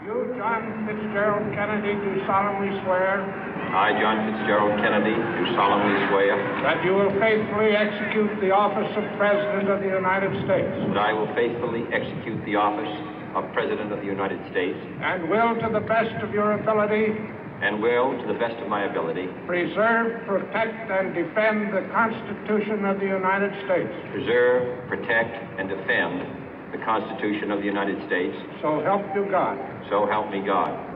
You, John Fitzgerald Kennedy, do solemnly swear I, John Fitzgerald Kennedy, do solemnly swear that you will faithfully execute the office of President of the United States that I will faithfully execute the office of President of the United States and will, to the best of your ability, and will, to the best of my ability, preserve, protect, and defend the Constitution of the United States. preserve, protect, and defend the Constitution of the United States. So help you God. So help me God.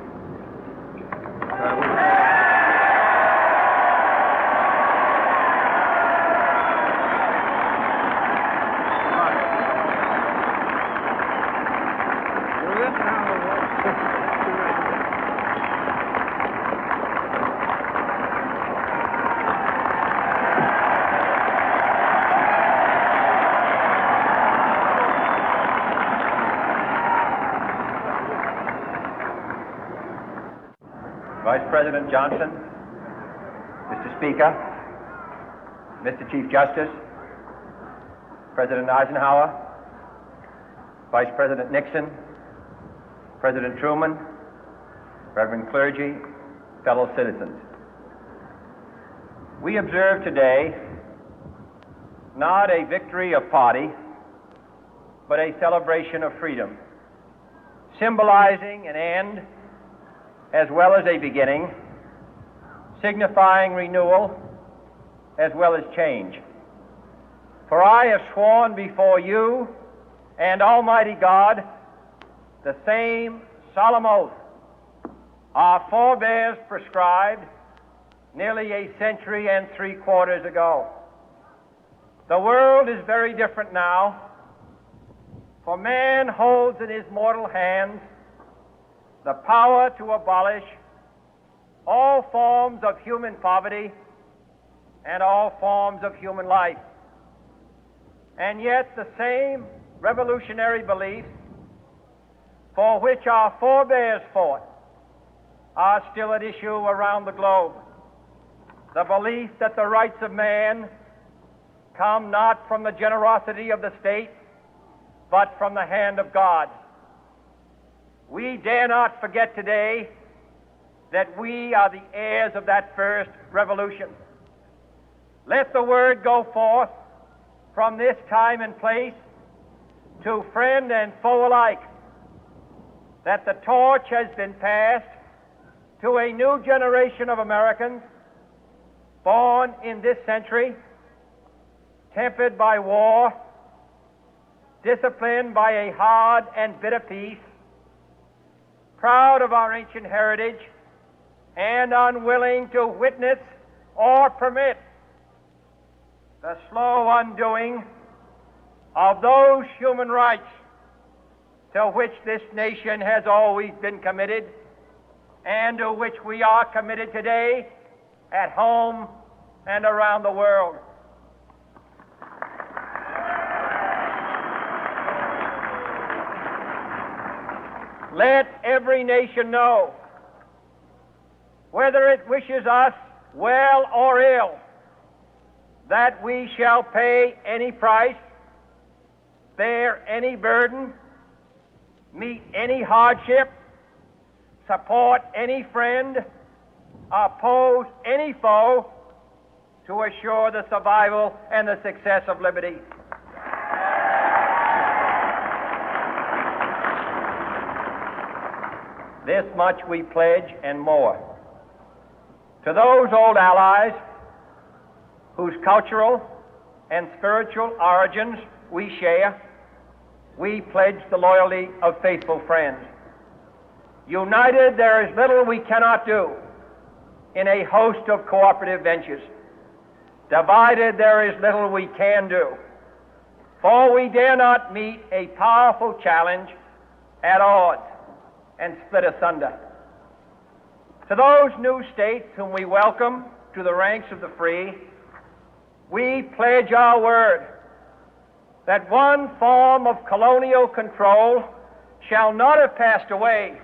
Vice President Johnson, Mr. Speaker, Mr. Chief Justice, President Eisenhower, Vice President Nixon, President Truman, Reverend clergy, fellow citizens. We observe today not a victory of party, but a celebration of freedom, symbolizing an end as well as a beginning, signifying renewal as well as change. For I have sworn before you and Almighty God the same solemn oath our forebears prescribed nearly a century and 3/4 ago. The world is very different now, for man holds in his mortal hands the power to abolish all forms of human poverty and all forms of human life. And yet the same revolutionary beliefs for which our forebears fought are still at issue around the globe. The belief that the rights of man come not from the generosity of the state, but from the hand of God. We dare not forget today that we are the heirs of that first revolution. Let the word go forth from this time and place to friend and foe alike that the torch has been passed to a new generation of Americans born in this century, tempered by war, disciplined by a hard and bitter peace, proud of our ancient heritage, and unwilling to witness or permit the slow undoing of those human rights to which this nation has always been committed and to which we are committed today at home and around the world. Let every nation know, whether it wishes us well or ill, that we shall pay any price, bear any burden, meet any hardship, support any friend, oppose any foe to assure the survival and the success of liberty. This much we pledge and more. To those old allies whose cultural and spiritual origins we share, we pledge the loyalty of faithful friends. United, there is little we cannot do in a host of cooperative ventures. Divided, there is little we can do, for we dare not meet a powerful challenge at odds and split asunder. To those new states whom we welcome to the ranks of the free, we pledge our word that one form of colonial control shall not have passed away,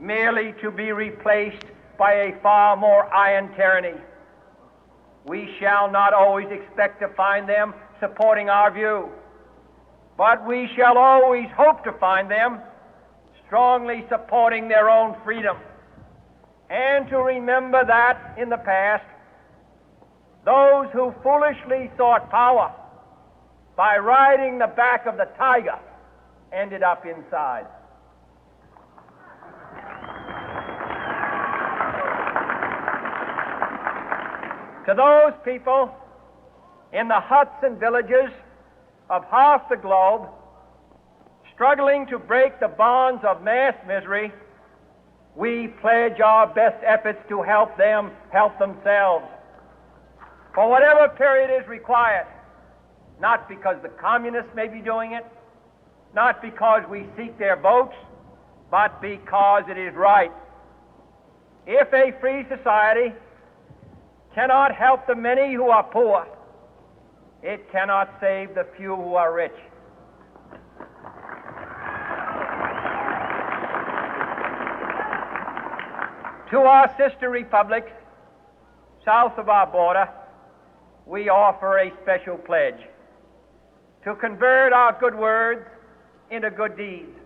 merely to be replaced by a far more iron tyranny. We shall not always expect to find them supporting our view, but we shall always hope to find them strongly supporting their own freedom, and to remember that in the past, those who foolishly sought power by riding the back of the tiger ended up inside. To those people in the huts and villages of half the globe struggling to break the bonds of mass misery, we pledge our best efforts to help them help themselves for whatever period is required, not because the communists may be doing it, not because we seek their votes, but because it is right. If a free society cannot help the many who are poor, it cannot save the few who are rich. To our sister republics south of our border, we offer a special pledge to convert our good words into good deeds,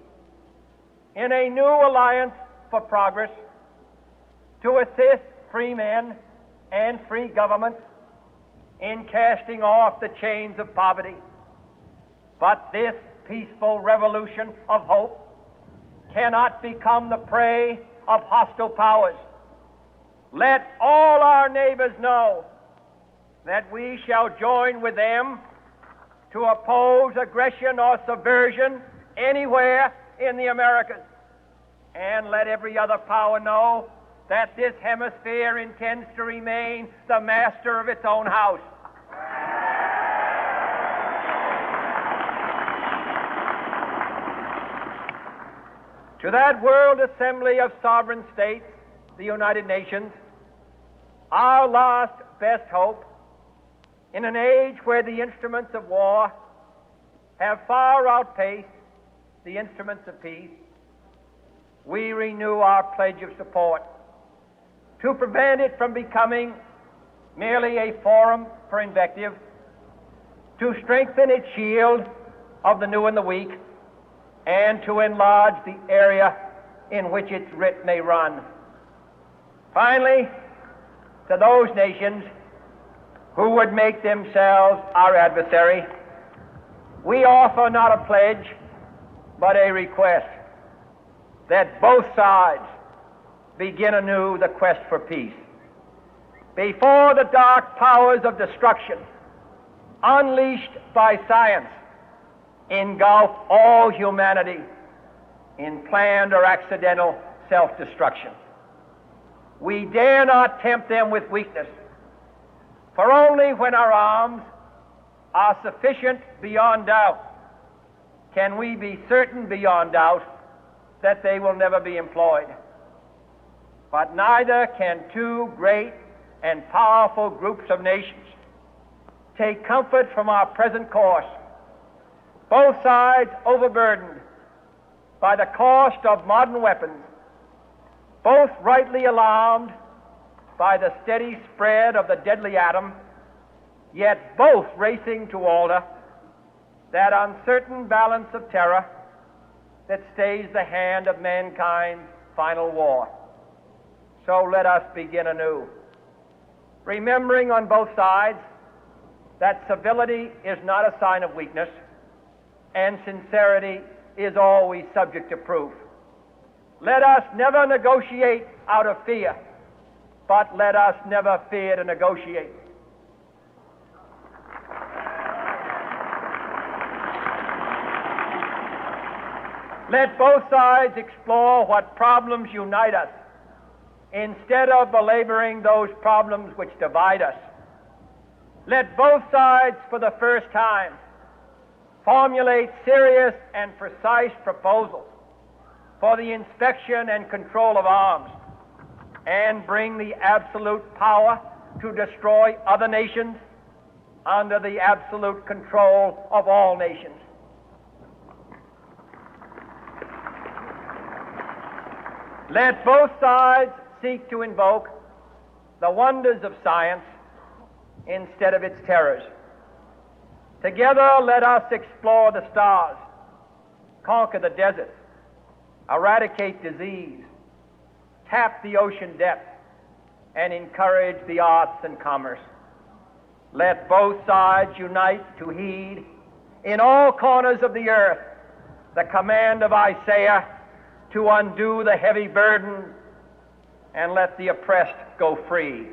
in a new alliance for progress, to assist free men and free governments in casting off the chains of poverty. But this peaceful revolution of hope cannot become the prey of hostile powers. Let all our neighbors know that we shall join with them to oppose aggression or subversion anywhere in the Americas. And let every other power know that this hemisphere intends to remain the master of its own house. To that World Assembly of Sovereign States, the United Nations, our last best hope, in an age where the instruments of war have far outpaced the instruments of peace, we renew our pledge of support to prevent it from becoming merely a forum for invective, to strengthen its shield of the new and the weak, and to enlarge the area in which its writ may run. Finally, to those nations who would make themselves our adversary, we offer not a pledge, but a request that both sides begin anew the quest for peace. Before the dark powers of destruction, unleashed by science, engulf all humanity in planned or accidental self-destruction, we dare not tempt them with weakness, for only when our arms are sufficient beyond doubt can we be certain beyond doubt that they will never be employed. But neither can two great and powerful groups of nations take comfort from our present course, both sides overburdened by the cost of modern weapons, both rightly alarmed by the steady spread of the deadly atom, yet both racing to alter that uncertain balance of terror that stays the hand of mankind's final war. So let us begin anew, remembering on both sides that civility is not a sign of weakness, and sincerity is always subject to proof. Let us never negotiate out of fear, but let us never fear to negotiate. Let both sides explore what problems unite us, instead of belaboring those problems which divide us. Let both sides, for the first time, formulate serious and precise proposals for the inspection and control of arms, and bring the absolute power to destroy other nations under the absolute control of all nations. Let both sides seek to invoke the wonders of science instead of its terrors. Together, let us explore the stars, conquer the deserts, eradicate disease, tap the ocean depth, and encourage the arts and commerce. Let both sides unite to heed in all corners of the earth the command of Isaiah to undo the heavy burden and let the oppressed go free.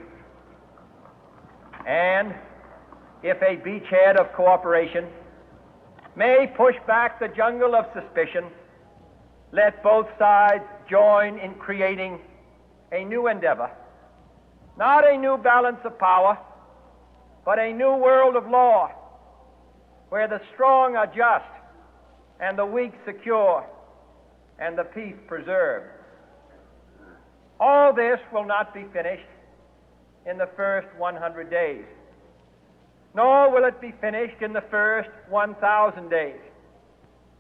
And if a beachhead of cooperation may push back the jungle of suspicion, let both sides join in creating a new endeavor, not a new balance of power, but a new world of law, where the strong are just and the weak secure and the peace preserved. All this will not be finished in the first 100 days, nor will it be finished in the first 1,000 days,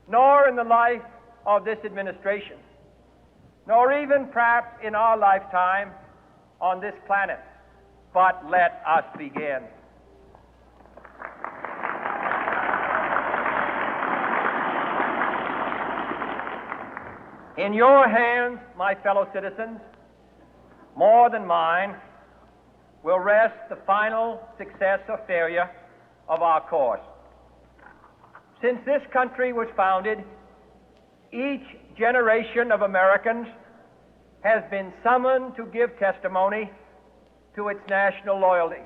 nor in the life of this administration, nor even perhaps in our lifetime on this planet. But let us begin. In your hands, my fellow citizens, more than mine, will rest the final success or failure of our course. Since this country was founded, each generation of Americans has been summoned to give testimony to its national loyalty.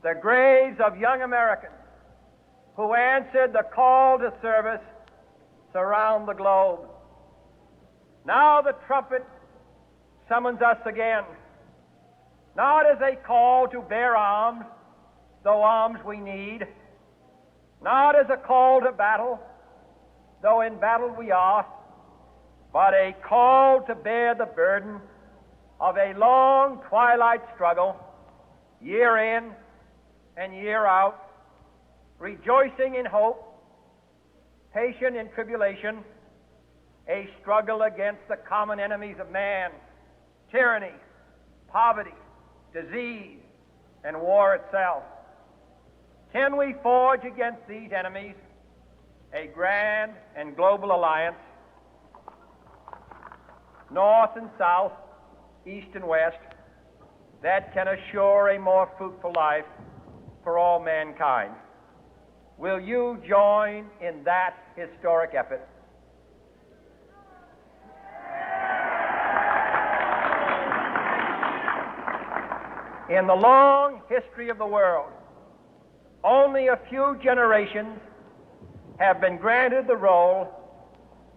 The graves of young Americans who answered the call to service surround the globe. Now the trumpet summons us again, not as a call to bear arms, though arms we need, not as a call to battle, though in battle we are, but a call to bear the burden of a long twilight struggle, year in and year out, rejoicing in hope, patient in tribulation, a struggle against the common enemies of man, tyranny, poverty, disease, and war itself. Can we forge against these enemies a grand and global alliance, north and south, east and west, that can assure a more fruitful life for all mankind? Will you join in that historic effort? In the long history of the world, only a few generations have been granted the role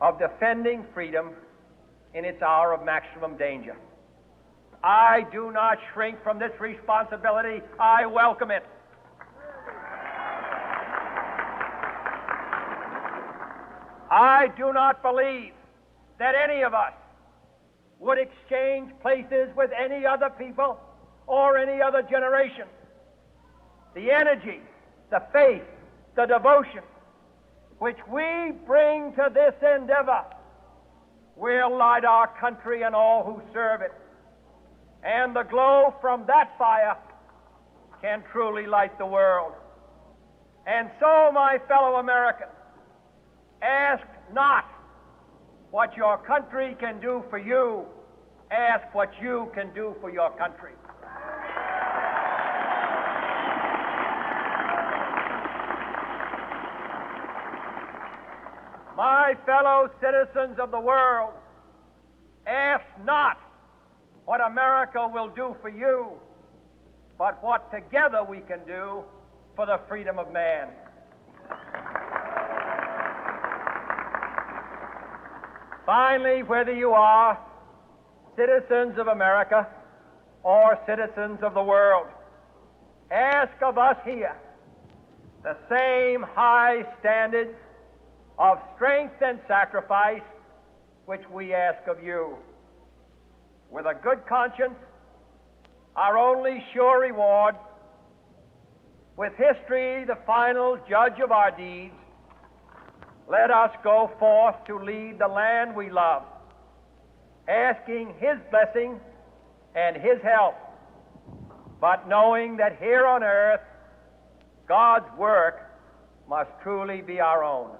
of defending freedom in its hour of maximum danger. I do not shrink from this responsibility. I welcome it. I do not believe that any of us would exchange places with any other people or any other generation. The energy, the faith, the devotion which we bring to this endeavor will light our country and all who serve it. And the glow from that fire can truly light the world. And so, my fellow Americans, ask not what your country can do for you. Ask what you can do for your country. My fellow citizens of the world, ask not what America will do for you, but what together we can do for the freedom of man. Finally, whether you are citizens of America or citizens of the world, ask of us here the same high standards of strength and sacrifice which we ask of you. With a good conscience, our only sure reward, with history the final judge of our deeds, let us go forth to lead the land we love, asking His blessing and His help, but knowing that here on earth God's work must truly be our own.